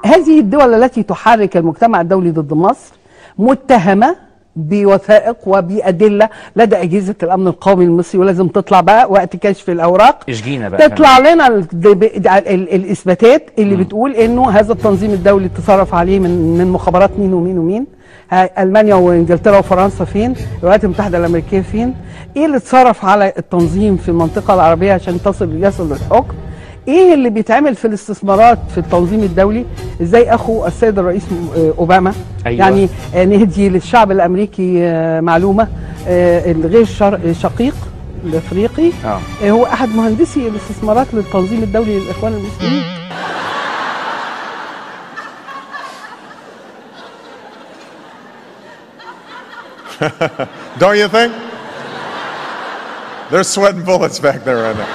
هذه الدول التي تحرك المجتمع الدولي ضد مصر متهمة بوثائق وبأدلة لدى أجهزة الأمن القومي المصري، ولازم تطلع بقى وقت كشف الأوراق، اشجينا بقى تطلع لنا الإثباتات اللي بتقول إنه هذا التنظيم الدولي تصرف عليه من مخابرات مين ومين ومين. ألمانيا وإنجلترا وفرنسا فين؟ الولايات المتحدة الأمريكية فين؟ إيه اللي اتصرف على التنظيم في المنطقة العربية عشان يصل للحكم؟ ايه اللي بيتعمل في الاستثمارات في التنظيم الدولي؟ ازاي اخو السيد الرئيس اوباما أيوة. يعني نهدي للشعب الامريكي معلومه، الغير شقيق الافريقي هو احد مهندسي الاستثمارات للتنظيم الدولي للاخوان المسلمين. Don't you think? They're sweating bullets back there right now.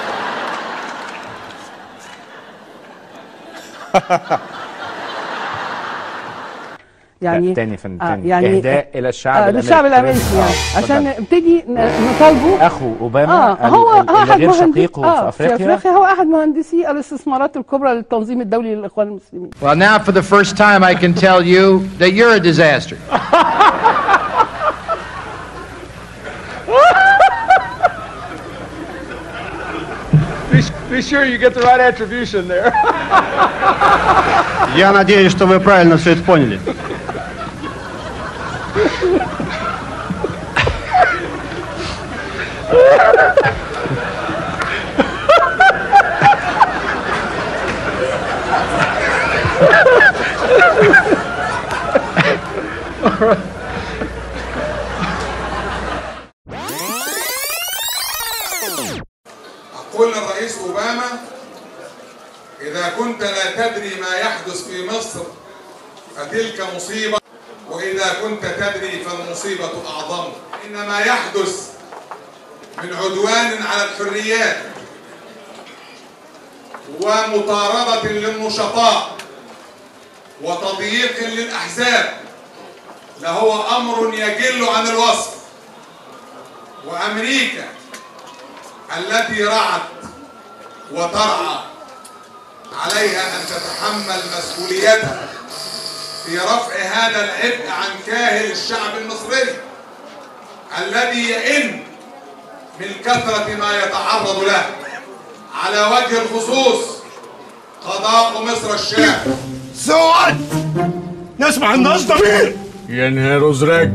يعني تاني يعني اهداء الى الشعب الامريكي، للشعب الامريكي يعني عشان نبتدي نطالبه. اخو اوباما هو غير شقيقه في افريقيا هو احد مهندسي الاستثمارات الكبرى للتنظيم الدولي للاخوان المسلمين. Well, now for the first time I can tell you that you're a disaster. Be sure you get the right attribution there. Я надеюсь, что вы правильно все это поняли. أقول للرئيس أوباما: إذا كنت لا تدري ما يحدث في مصر فتلك مصيبة، وإذا كنت تدري فالمصيبة أعظم. إن ما يحدث من عدوان على الحريات ومطاردة للنشطاء وتضييق للأحزاب لهو أمر يجل عن الوصف. وأمريكا التي رعت وترعى عليها أن تتحمل مسؤوليتها في رفع هذا العبء عن كاهل الشعب المصري الذي يئن من كثرة ما يتعرض له، على وجه الخصوص قضاء مصر الشام. نسمع الناس ضمير ينهر زرق